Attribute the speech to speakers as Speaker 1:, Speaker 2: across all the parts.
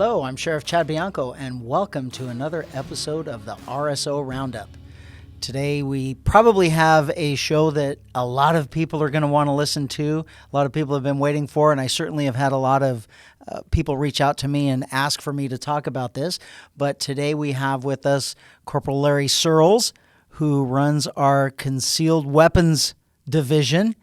Speaker 1: Hello, I'm Sheriff Chad Bianco, and welcome to another episode of the RSO Roundup. Today we probably have a show that a lot of people are going to want to listen to. A lot of people have been waiting for, and I certainly have had a lot of people reach out to me and ask for me to talk about this. But today we have with us Corporal Larry Searles, who runs our Concealed Weapons Division,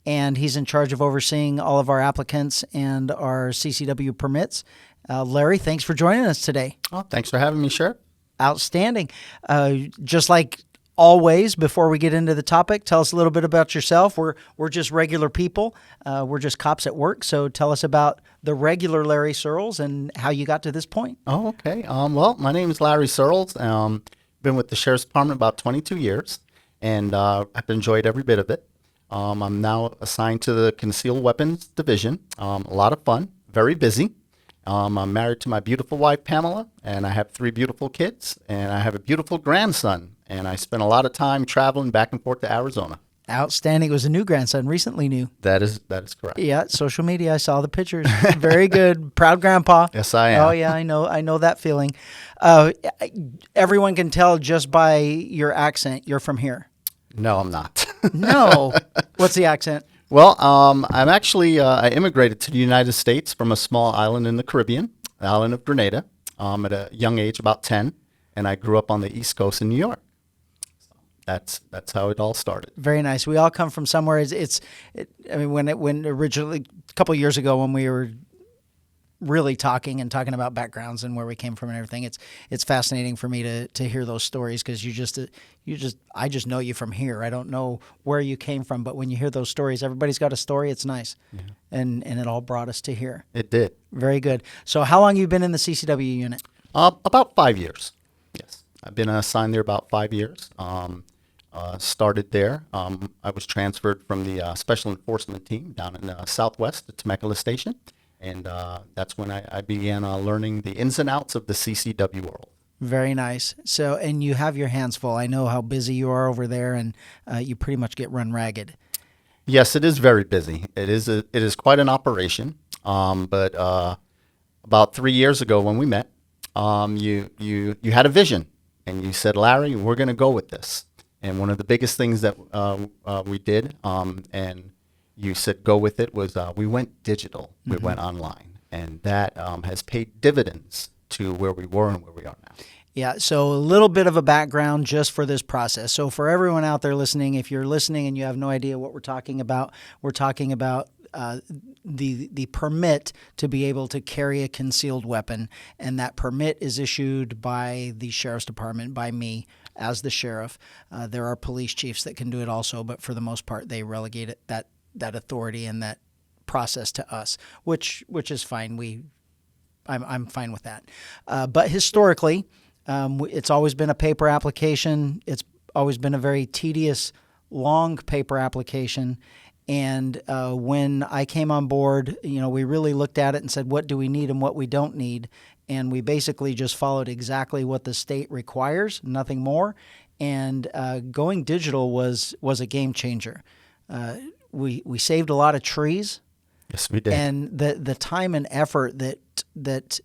Speaker 1: and he's in charge of overseeing all of our applicants and our CCW permits. Larry, thanks for joining us today.
Speaker 2: Oh, thanks for having me, Sheriff.
Speaker 1: Outstanding. Just like always, before we get into the topic, tell us a little bit about yourself. We're just regular people. We're just cops at work. So tell us about the regular Larry Searles and how you got to this point.
Speaker 2: Oh, okay. Well, my name is Larry Searles. Been with the Sheriff's Department about 22 years, and I've enjoyed every bit of it. I'm now assigned to the Concealed Weapons Division. A lot of fun, very busy. I'm married to my beautiful wife, Pamela, and I have 3 beautiful kids, and I have a beautiful grandson, and I spend a lot of time traveling back and forth to Arizona.
Speaker 1: Outstanding. It was a new grandson, recently new.
Speaker 2: That is correct.
Speaker 1: Yeah, social media, I saw the pictures. Very good. Proud grandpa.
Speaker 2: Yes, I am.
Speaker 1: Oh, yeah, I know that feeling. Everyone can tell just by your accent you're from here.
Speaker 2: No, I'm not.
Speaker 1: No. What's the accent?
Speaker 2: Well, I'm actually, I immigrated to the United States from a small island in the Caribbean, the island of Grenada, at a young age, about 10, and I grew up on the East Coast in New York. So that's how it all started.
Speaker 1: Very nice. We all come from somewhere. When originally, a couple of years ago when we were really talking about backgrounds and where we came from and everything, it's fascinating for me to hear those stories, because I just know you from here. I don't know where you came from, but when you hear those stories, everybody's got a story. It's nice. Yeah. And it all brought us to here.
Speaker 2: It did.
Speaker 1: Very good. So how long have you been in the CCW unit?
Speaker 2: About 5 years. Yes. I've been assigned there about 5 years. Started there. I was transferred from the Special Enforcement Team down in Southwest at Temecula Station. And that's when I began learning the ins and outs of the CCW world.
Speaker 1: Very nice. So, and you have your hands full. I know how busy you are over there, and you pretty much get run ragged.
Speaker 2: Yes, it is very busy. It is quite an operation. But about 3 years ago when we met, you had a vision, and you said, Larry, we're going to go with this. And one of the biggest things that we did, and you said go with it, was we went digital. Mm-hmm. We went online, and that has paid dividends to where we were and where we are now.
Speaker 1: Yeah, so a little bit of a background just for this process. So for everyone out there listening, if you're listening and you have no idea what we're talking about the permit to be able to carry a concealed weapon, and that permit is issued by the Sheriff's Department, by me as the sheriff. There are police chiefs that can do it also, but for the most part, they relegate it, that authority and that process to us, which is fine. I'm fine with that. But historically, it's always been a paper application. It's always been a very tedious, long paper application. And when I came on board, we really looked at it and said, what do we need and what we don't need? And we basically just followed exactly what the state requires, nothing more. And going digital was a game changer. We saved a lot of trees.
Speaker 2: Yes, we did.
Speaker 1: And the time and effort that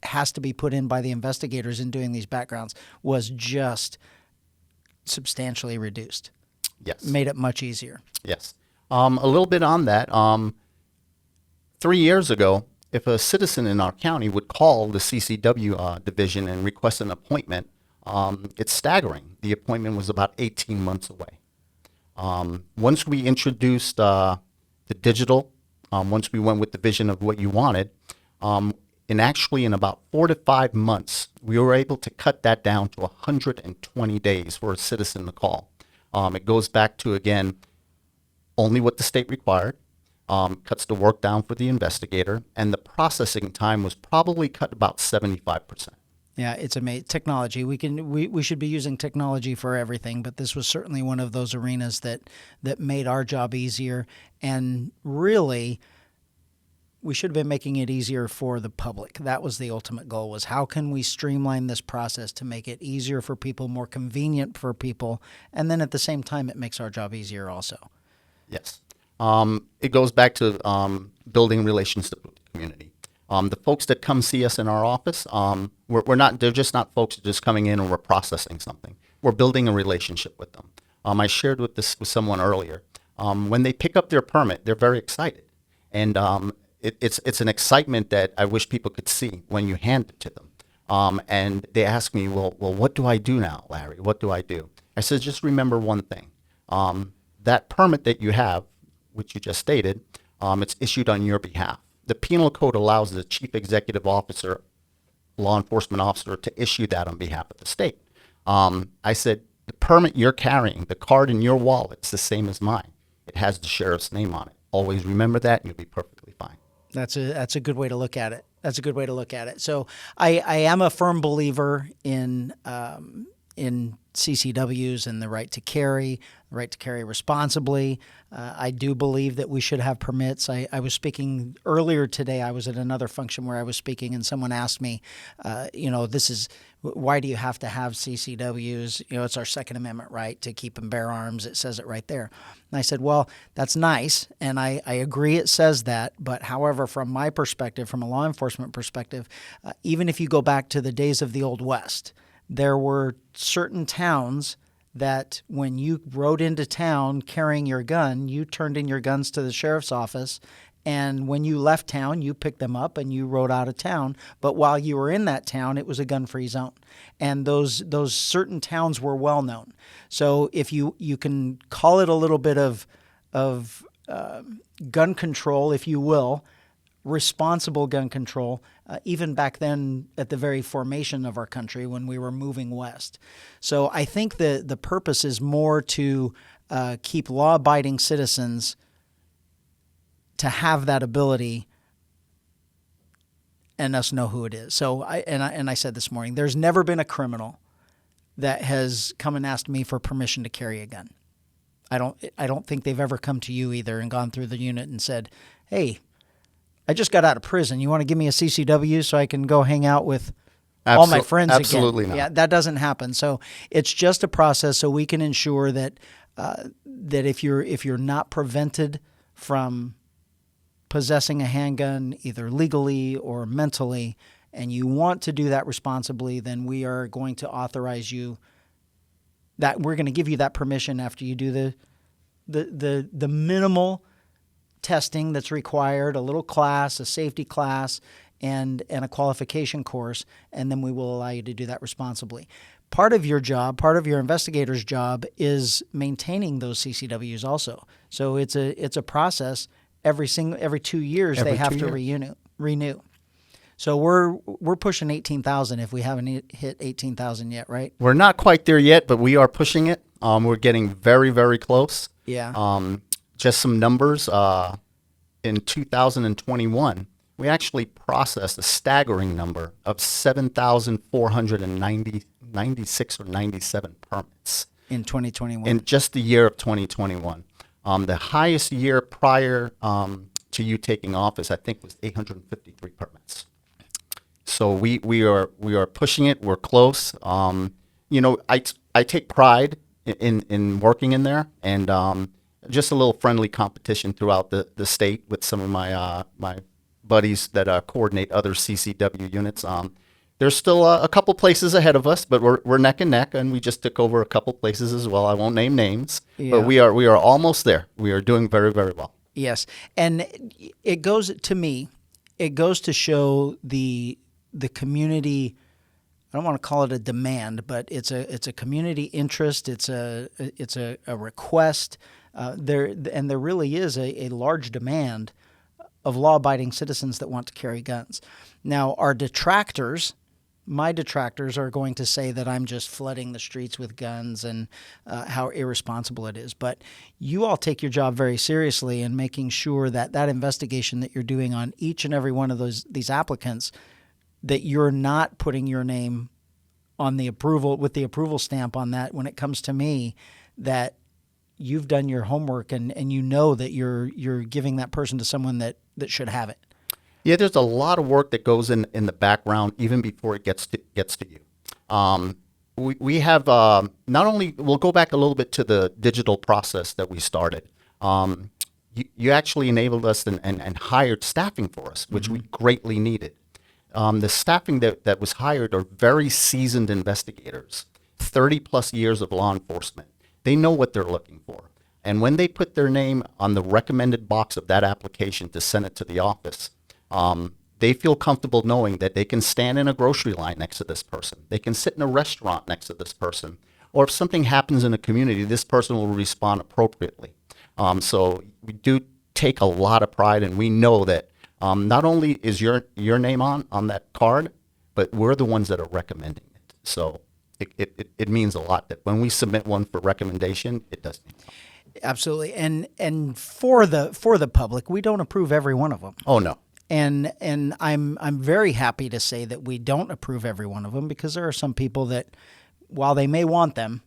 Speaker 1: has to be put in by the investigators in doing these backgrounds was just substantially reduced.
Speaker 2: Yes.
Speaker 1: Made it much easier.
Speaker 2: Yes. A little bit on that. 3 years ago, if a citizen in our county would call the CCW division and request an appointment, it's staggering. The appointment was about 18 months away. Once we introduced the digital, once we went with the vision of what you wanted, in about 4 to 5 months, we were able to cut that down to 120 days for a citizen to call. It goes back to, again, only what the state required, cuts the work down for the investigator, and the processing time was probably cut about 75%.
Speaker 1: Yeah, it's amazing. Technology. We should be using technology for everything, but this was certainly one of those arenas that made our job easier. And really, we should have been making it easier for the public. That was the ultimate goal, was how can we streamline this process to make it easier for people, more convenient for people, and then at the same time, it makes our job easier also.
Speaker 2: Yes. It goes back to building relationships with the community. The folks that come see us in our office, we're not, they're just not folks just coming in and we're processing something. We're building a relationship with them. I shared with someone earlier. When they pick up their permit, they're very excited. And it's an excitement that I wish people could see when you hand it to them. And they ask me, well, what do I do now, Larry? What do I do? I said, just remember one thing. That permit that you have, which you just stated, it's issued on your behalf. The penal code allows the chief executive officer, law enforcement officer, to issue that on behalf of the state. I said, the permit you're carrying, the card in your wallet, it's the same as mine. It has the sheriff's name on it. Always remember that, and you'll be perfectly fine.
Speaker 1: That's a good way to look at it. That's a good way to look at it. So I am a firm believer in CCWs and the right to carry responsibly. I do believe that we should have permits. I was speaking earlier today. I was at another function where I was speaking, and someone asked me, why do you have to have CCWs? It's our Second Amendment right to keep and bear arms. It says it right there. And I said, well, that's nice, and I agree it says that. But however, from my perspective, from a law enforcement perspective, even if you go back to the days of the Old West, there were certain towns that when you rode into town carrying your gun, you turned in your guns to the sheriff's office, and when you left town, you picked them up and you rode out of town. But while you were in that town, it was a gun-free zone, and those certain towns were well known. So if you can call it a little bit of gun control, if you will, responsible gun control, even back then at the very formation of our country when we were moving west. So I think the purpose is more to keep law-abiding citizens to have that ability and us know who it is. So I said this morning, there's never been a criminal that has come and asked me for permission to carry a gun. I don't think they've ever come to you either and gone through the unit and said, hey, I just got out of prison. You want to give me a CCW so I can go hang out with all my friends
Speaker 2: absolutely
Speaker 1: again?
Speaker 2: Not.
Speaker 1: Yeah, that doesn't happen. So it's just a process so we can ensure that that if you're not prevented from possessing a handgun either legally or mentally, and you want to do that responsibly, then we are going to authorize you that we're going to give you that permission after you do the minimal testing that's required, a little class, a safety class, and a qualification course, and then we will allow you to do that responsibly. Part of your job, part of your investigator's job, is maintaining those CCWs also. So it's a process. Every 2 years they have to renew. So we're pushing 18,000 if we haven't hit 18,000 yet, right?
Speaker 2: We're not quite there yet, but we are pushing it. We're getting very, very close.
Speaker 1: Yeah.
Speaker 2: Just some numbers. In 2021, we actually processed a staggering number of 7,496 or 97 permits.
Speaker 1: In 2021.
Speaker 2: In just the year of 2021. The highest year prior to you taking office, I think, was 853 permits. So we are pushing it. We're close. I take pride in working in there, and just a little friendly competition throughout the state with some of my my buddies that coordinate other CCW units. There's still a couple places ahead of us, but we're neck and neck, and we just took over a couple places as well. I won't name names, but we are almost there. We are doing very, very well.
Speaker 1: Yes, and it goes to show the community. I don't want to call it a demand, but it's a community interest. It's a request. There really is a large demand of law-abiding citizens that want to carry guns. Now, our detractors, my detractors, are going to say that I'm just flooding the streets with guns and how irresponsible it is. But you all take your job very seriously in making sure that investigation that you're doing on each and every one of these applicants, that you're not putting your name on the approval with the approval stamp on that when it comes to me, that you've done your homework and you know that you're giving that person to someone that should have it.
Speaker 2: Yeah, there's a lot of work that goes in the background even before it gets to you. We have not only, we'll go back a little bit to the digital process that we started. you actually enabled us and hired staffing for us, which we greatly needed. The staffing that was hired are very seasoned investigators, 30 plus years of law enforcement. They know what they're looking for. And when they put their name on the recommended box of that application to send it to the office, they feel comfortable knowing that they can stand in a grocery line next to this person. They can sit in a restaurant next to this person. Or if something happens in a community, this person will respond appropriately. So we do take a lot of pride, and we know that not only is your name on that card, but we're the ones that are recommending it. So it means a lot that when we submit one for recommendation, it does mean a lot.
Speaker 1: Absolutely. And for the public, we don't approve every one of them.
Speaker 2: Oh, no.
Speaker 1: And I'm very happy to say that we don't approve every one of them, because there are some people that, while they may want them,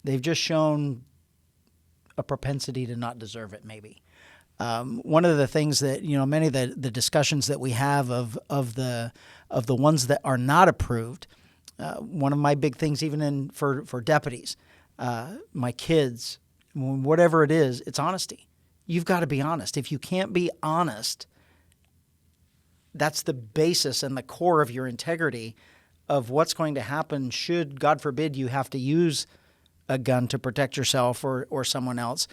Speaker 1: they've just shown a propensity to not deserve it, maybe. One of the things that, many of the discussions that we have of the ones that are not approved, one of my big things, even for deputies, my kids, whatever it is, it's honesty. You've got to be honest. If you can't be honest, that's the basis and the core of your integrity of what's going to happen should, God forbid, you have to use a gun to protect yourself or someone else.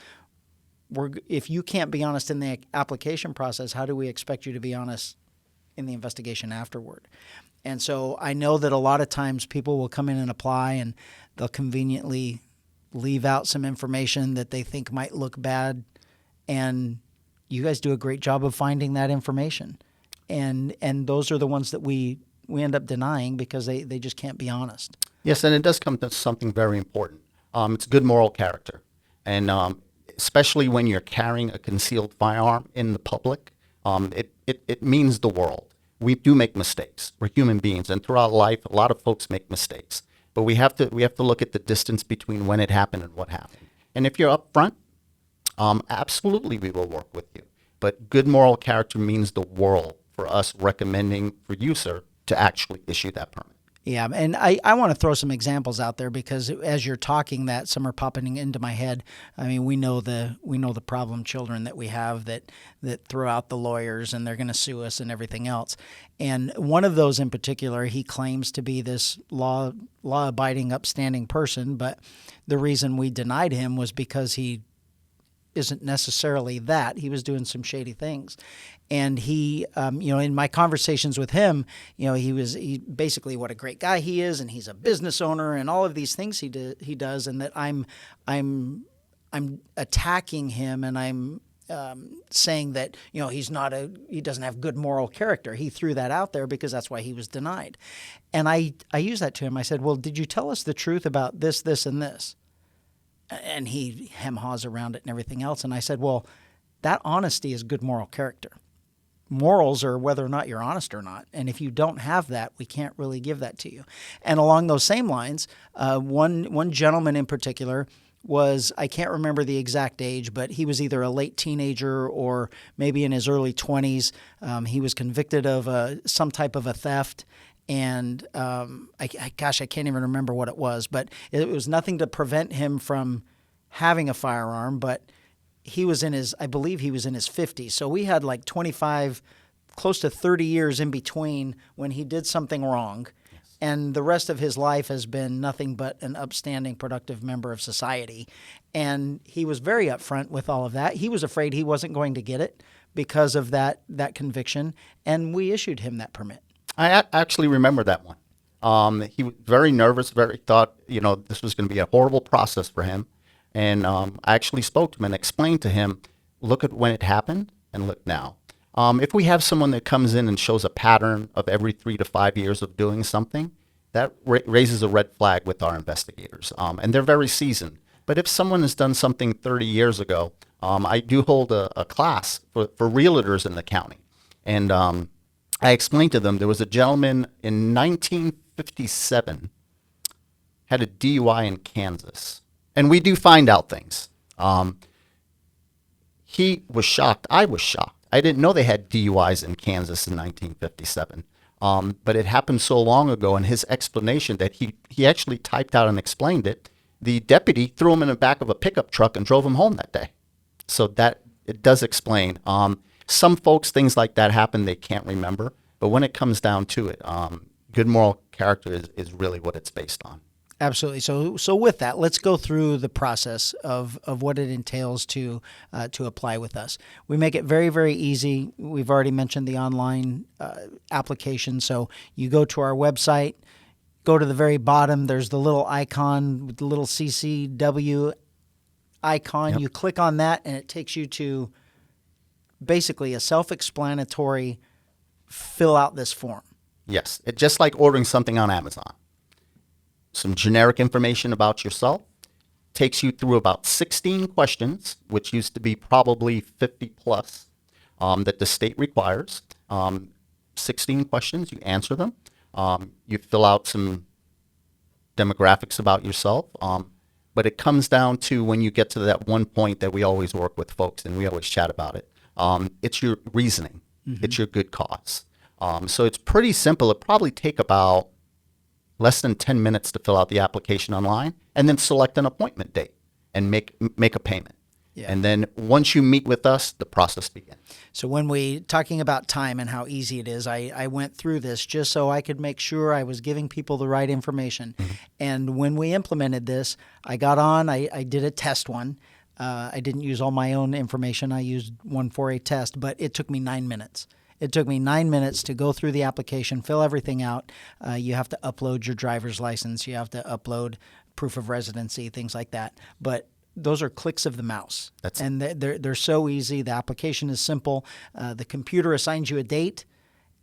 Speaker 1: If you can't be honest in the application process, how do we expect you to be honest in the investigation afterward? And so I know that a lot of times people will come in and apply, and they'll conveniently leave out some information that they think might look bad, and you guys do a great job of finding that information. And those are the ones that we end up denying because they just can't be honest.
Speaker 2: Yes, and it does come to something very important. It's good moral character. And especially when you're carrying a concealed firearm in the public, it means the world. We do make mistakes. We're human beings. And throughout life, a lot of folks make mistakes. But we have to look at the distance between when it happened and what happened. And if you're upfront, absolutely we will work with you. But good moral character means the world for us recommending for you, sir, to actually issue that permit.
Speaker 1: Yeah, and I want to throw some examples out there, because as you're talking that, some are popping into my head. I mean, we know the problem children that we have that throw out the lawyers and they're going to sue us and everything else. And one of those in particular, he claims to be this law-abiding, upstanding person, but the reason we denied him was because he isn't necessarily that. He was doing some shady things. And he, in my conversations with him, he basically what a great guy he is, and he's a business owner and all of these things he does, and that I'm attacking him, and I'm saying that, he doesn't have good moral character. He threw that out there because that's why he was denied. And I used that to him. I said, well, did you tell us the truth about this, this, and this? And he hem-haws around it and everything else. And I said, well, that honesty is good moral character. Morals are whether or not you're honest or not. And if you don't have that, we can't really give that to you. And along those same lines, one gentleman in particular was, I can't remember the exact age, but he was either a late teenager or maybe in his early 20s. He was convicted of some type of a theft. And I can't even remember what it was, but it was nothing to prevent him from having a firearm. But I believe he was in his 50s. So we had like 25, close to 30 years in between when he did something wrong. Yes. And the rest of his life has been nothing but an upstanding, productive member of society. And he was very upfront with all of that. He was afraid he wasn't going to get it because of that conviction. And we issued him that permit.
Speaker 2: I actually remember that one. He was very nervous, thought, this was going to be a horrible process for him. And I actually spoke to him and explained to him, look at when it happened and look now. If we have someone that comes in and shows a pattern of every 3 to 5 years of doing something, that raises a red flag with our investigators. And they're very seasoned. But if someone has done something 30 years ago, I do hold a class for realtors in the county. And I explained to them there was a gentleman in 1957 had a DUI in Kansas. And we do find out things. He was shocked. I was shocked. I didn't know they had DUIs in Kansas in 1957. But it happened so long ago, and his explanation that he actually typed out and explained it, the deputy threw him in the back of a pickup truck and drove him home that day. So that it does explain. Some folks, things like that happen, they can't remember. But when it comes down to it, good moral character is really what it's based on.
Speaker 1: Absolutely. So with that, let's go through the process of what it entails to apply with us. We make it very, very easy. We've already mentioned the online application. So you go to our website, go to the very bottom. There's the little icon with the little CCW icon.
Speaker 2: Yep.
Speaker 1: You click on that, and it takes you to basically a self-explanatory fill out this form.
Speaker 2: Yes, it's just like ordering something on Amazon. Some generic information about yourself, takes you through about 16 questions, which used to be probably 50 plus, that the state requires. 16 questions, you answer them. You fill out some demographics about yourself. But it comes down to when you get to that one point that we always work with folks and we always chat about it. It's your reasoning. Mm-hmm. It's your good cause. So it's pretty simple. It'd probably take about less than 10 minutes to fill out the application online, and then select an appointment date and make a payment. Yeah. And then once you meet with us, the process begins.
Speaker 1: So when we talking about time and how easy it is, I went through this just so I could make sure I was giving people the right information. Mm-hmm. And when we implemented this, I got on, I did a test one. I didn't use all my own information. I used one for a test, but it took me 9 minutes. It took me 9 minutes to go through the application, fill everything out. You have to upload your driver's license. You have to upload proof of residency, things like that. But those are clicks of the mouse. And they're so easy. The application is simple. The computer assigns you a date,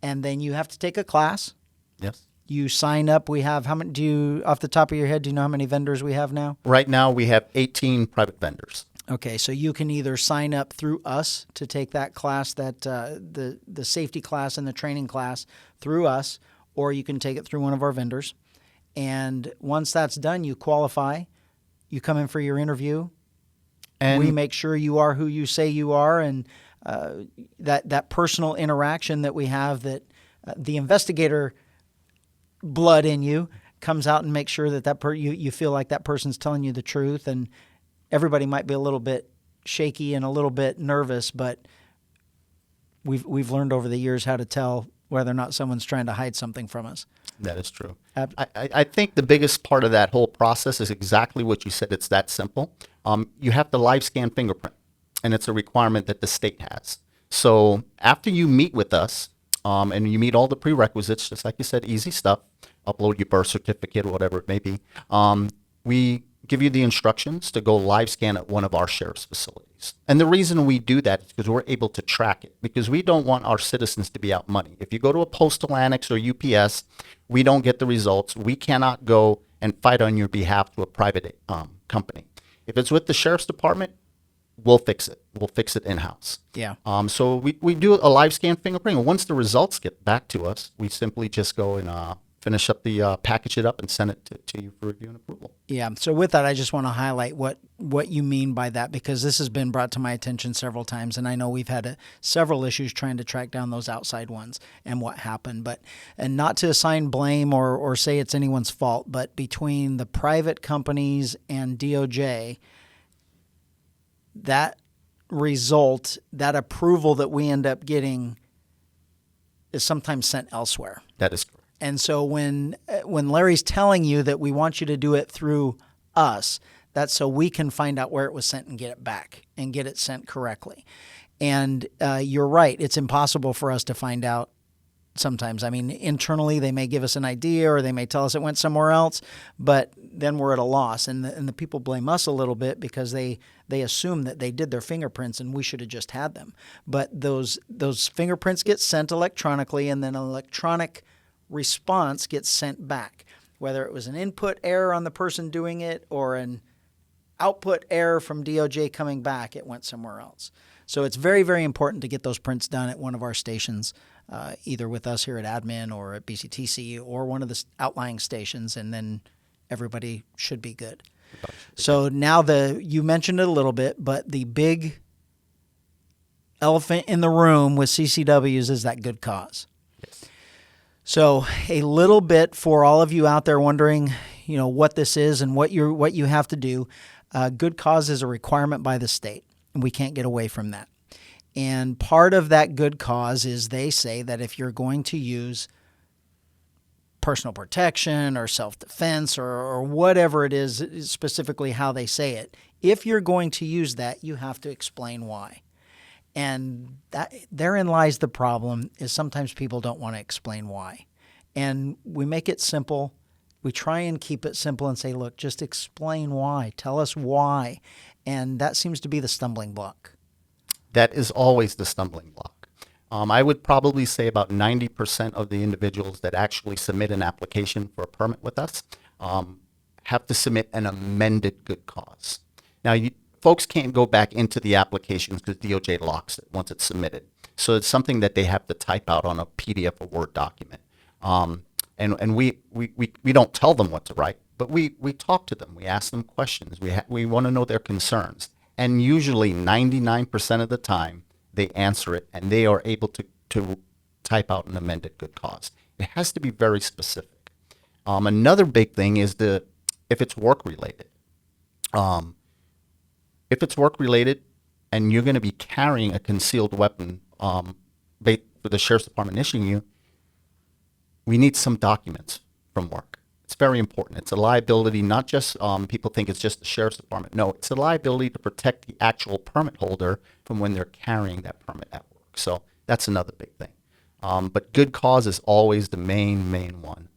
Speaker 1: and then you have to take a class.
Speaker 2: Yes.
Speaker 1: You sign up. We have, how many, off the top of your head, do you know how many vendors we have now?
Speaker 2: Right now we have 18 private vendors.
Speaker 1: Okay, so you can either sign up through us to take that class, that the safety class and the training class through us, or you can take it through one of our vendors. And once that's done, you qualify. You come in for your interview. And we make sure you are who you say you are, and that personal interaction that we have, that the investigator blood in you comes out and makes sure that you feel like that person's telling you the truth. And everybody might be a little bit shaky and a little bit nervous, but we've learned over the years how to tell whether or not someone's trying to hide something from us.
Speaker 2: That is true. I think the biggest part of that whole process is exactly what you said. It's that simple. You have to live scan fingerprint, and it's a requirement that the state has. So after you meet with us, and you meet all the prerequisites, just like you said, easy stuff, upload your birth certificate or whatever it may be, we give you the instructions to go live scan at one of our sheriff's facilities. And the reason we do that is because we're able to track it, because we don't want our citizens to be out money. If you go to a postal annex or UPS, we don't get the results. We cannot go and fight on your behalf to a private company. If it's with the sheriff's department, we'll fix it. We'll fix it in-house.
Speaker 1: Yeah.
Speaker 2: So we do a live scan fingerprint. Once the results get back to us, we simply just go and finish up the package it up and send it to you for review and approval.
Speaker 1: Yeah. So with that, I just want to highlight what you mean by that, because this has been brought to my attention several times, and I know we've had several issues trying to track down those outside ones and what happened. And not to assign blame or say it's anyone's fault, but between the private companies and DOJ, that result, that approval that we end up getting is sometimes sent elsewhere.
Speaker 2: That is correct.
Speaker 1: And so when Larry's telling you that we want you to do it through us, that's so we can find out where it was sent and get it back and get it sent correctly. And you're right. It's impossible for us to find out sometimes. I mean, internally, they may give us an idea or they may tell us it went somewhere else, but then we're at a loss. And the people blame us a little bit because they assume that they did their fingerprints and we should have just had them. But those fingerprints get sent electronically, and then an electronic response gets sent back, whether it was an input error on the person doing it or an output error from DOJ coming back, it went somewhere else. So it's very, very important to get those prints done at one of our stations, either with us here at Admin or at BCTC or one of the outlying stations, and then everybody should be good. So now you mentioned it a little bit, but the big elephant in the room with CCWs is that good cause.
Speaker 2: Yes. So
Speaker 1: a little bit for all of you out there wondering, what this is and what you have to do. Good cause is a requirement by the state, and we can't get away from that. And part of that good cause is they say that if you're going to use personal protection or self-defense or whatever it is, specifically how they say it, if you're going to use that, you have to explain why. And that therein lies the problem, is sometimes people don't want to explain why. And we make it simple. We try and keep it simple and say, look, just explain why. Tell us why. And that seems to be the stumbling block.
Speaker 2: That is always the stumbling block. I would probably say about 90% of the individuals that actually submit an application for a permit with us have to submit an amended good cause. Now, folks can't go back into the applications because DOJ locks it once it's submitted. So it's something that they have to type out on a PDF or Word document. And we don't tell them what to write, but we talk to them. We ask them questions. We want to know their concerns. And usually 99% of the time, they answer it and they are able to type out an amended good cause. It has to be very specific. Another big thing is if it's work related. If it's work related and you're going to be carrying a concealed weapon for the Sheriff's Department issuing you, we need some documents from work. It's very important. It's a liability, not just people think it's just the Sheriff's Department. No, it's a liability to protect the actual permit holder from when they're carrying that permit at work. So that's another big thing. But good cause is always the main one.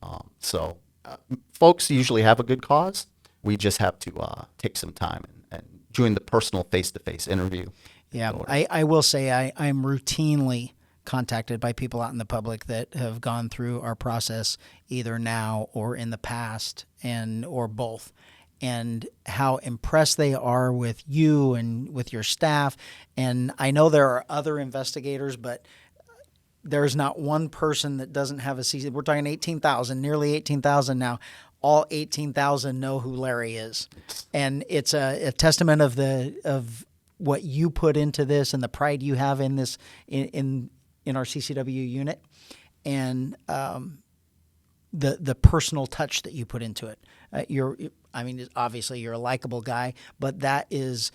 Speaker 2: Folks usually have a good cause. We just have to take some time and during the personal face-to-face interview.
Speaker 1: Yeah, I will say I'm routinely contacted by people out in the public that have gone through our process either now or in the past, or both, and how impressed they are with you and with your staff. And I know there are other investigators, but there's not one person that doesn't have a CCW. We're talking 18,000, nearly 18,000 now. All 18,000 know who Larry is, and it's a testament of what you put into this and the pride you have in this in our CCW unit, and the personal touch that you put into it. Obviously you're a likable guy, but that's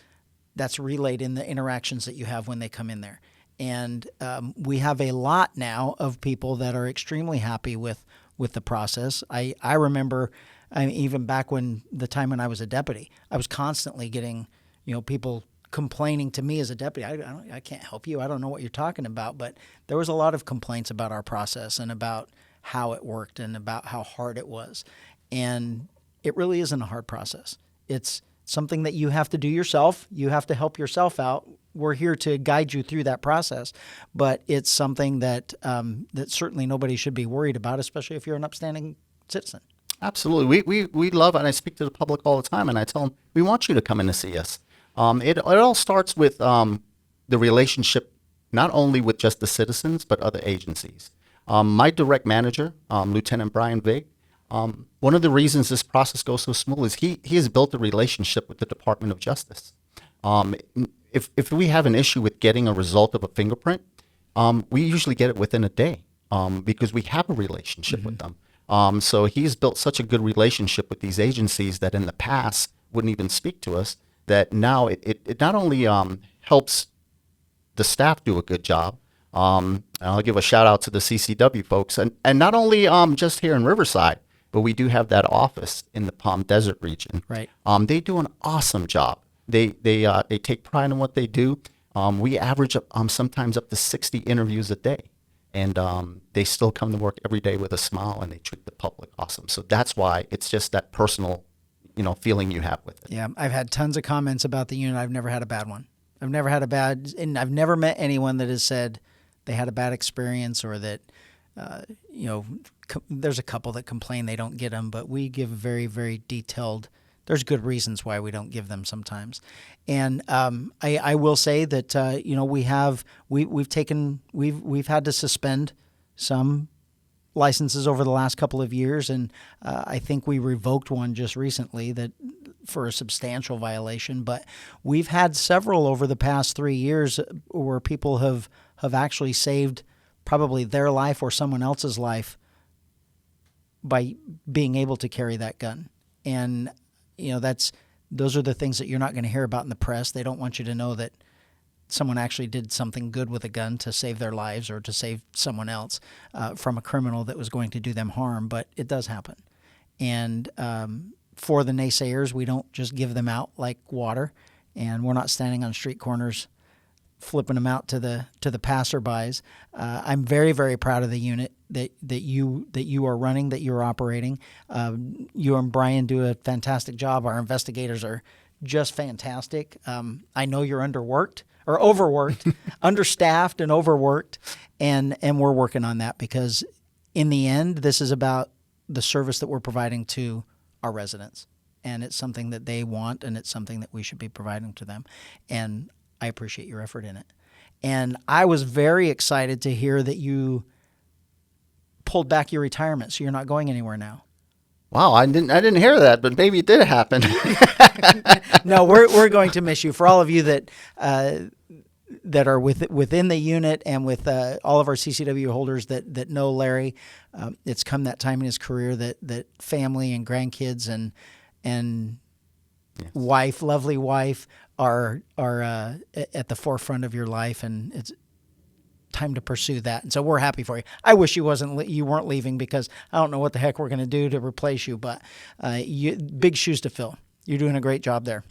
Speaker 1: relayed in the interactions that you have when they come in there. And we have a lot now of people that are extremely happy with the process. I remember, even back when the time when I was a deputy, I was constantly getting, people complaining to me as a deputy. I can't help you. I don't know what you're talking about. But there was a lot of complaints about our process and about how it worked and about how hard it was. And it really isn't a hard process. It's something that you have to do yourself. You have to help yourself out. We're here to guide you through that process, but it's something that that certainly nobody should be worried about, especially if you're an upstanding citizen.
Speaker 2: Absolutely. We love, and I speak to the public all the time, and I tell them, we want you to come in to see us. It all starts with the relationship, not only with just the citizens, but other agencies. My direct manager, Lieutenant Brian Vig, one of the reasons this process goes so smooth is he has built a relationship with the Department of Justice. If we have an issue with getting a result of a fingerprint, we usually get it within a day because we have a relationship with them. So he's built such a good relationship with these agencies that in the past wouldn't even speak to us, that now it not only helps the staff do a good job. I'll give a shout out to the CCW folks, and not only just here in Riverside, but we do have that office in the Palm Desert region.
Speaker 1: Right.
Speaker 2: They do an awesome job. They take pride in what they do. We average sometimes up to 60 interviews a day, and they still come to work every day with a smile, and they treat the public awesome. So that's why it's just that personal, feeling you have with it.
Speaker 1: Yeah, I've had tons of comments about the unit. I've never had a bad one. And I've never met anyone that has said they had a bad experience or that, there's a couple that complain they don't get them, but we give very, very detailed. There's good reasons why we don't give them sometimes. And I will say that we've had to suspend some licenses over the last couple of years, and I think we revoked one just recently that for a substantial violation. But we've had several over the past 3 years where people have actually saved probably their life or someone else's life by being able to carry that gun. And those are the things that you're not going to hear about in the press. They don't want you to know that someone actually did something good with a gun to save their lives or to save someone else from a criminal that was going to do them harm, but it does happen. And for the naysayers, we don't just give them out like water, and we're not standing on street corners flipping them out to the passerbys. I'm very, very proud of the unit that you are running, that you're operating. You and Brian do a fantastic job. Our investigators are just fantastic. I know you're overworked, understaffed and overworked, and we're working on that because in the end, this is about the service that we're providing to our residents, and it's something that they want, and it's something that we should be providing to them. And I appreciate your effort in it. And I was very excited to hear that you pulled back your retirement, so you're not going anywhere now.
Speaker 2: Wow, I didn't hear that, but maybe it did happen.
Speaker 1: No, we're going to miss you. For all of you that are within the unit and with all of our CCW holders that know Larry, it's come that time in his career that family and grandkids and yes. Lovely wife are at the forefront of your life, and it's time to pursue that. And so we're happy for you. I wish you weren't leaving, because I don't know what the heck we're going to do to replace you, but big shoes to fill. You're doing a great job there.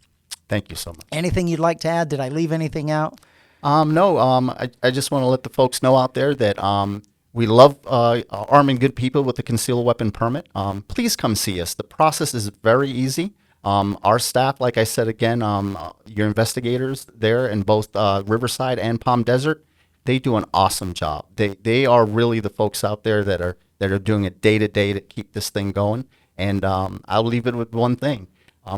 Speaker 2: Thank you so much.
Speaker 1: Anything you'd like to add? Did I leave anything out?
Speaker 2: No. I just want to let the folks know out there that we love arming good people with a concealed weapon permit. Please come see us. The process is very easy. Our staff, like I said again, your investigators there in both Riverside and Palm Desert, they do an awesome job. They are really the folks out there that are doing it day to day to keep this thing going. And I'll leave it with one thing.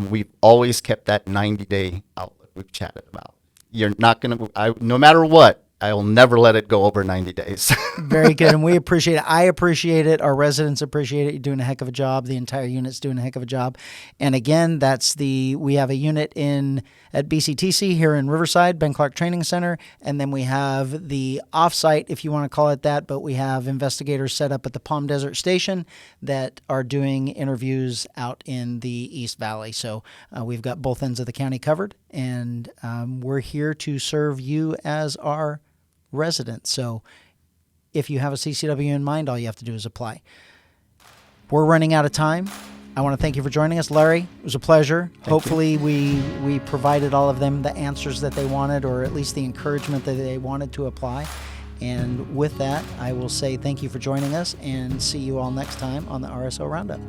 Speaker 2: We've always kept that 90-day outlook we've chatted about. You're not going to, no matter what, I will never let it go over 90 days.
Speaker 1: Very good. And we appreciate it. I appreciate it. Our residents appreciate it. You're doing a heck of a job. The entire unit's doing a heck of a job. And again, we have a unit at BCTC here in Riverside, Ben Clark Training Center. And then we have the offsite, if you want to call it that, but we have investigators set up at the Palm Desert Station that are doing interviews out in the East Valley. So we've got both ends of the county covered, and we're here to serve you as our residents. So if you have a CCW in mind, all you have to do is apply. We're running out of time. I want to thank you for joining us, Larry. It was a pleasure. Hopefully we provided all of them the answers that they wanted, or at least the encouragement that they wanted to apply. And with that, I will say thank you for joining us, and see you all next time on the RSO Roundup.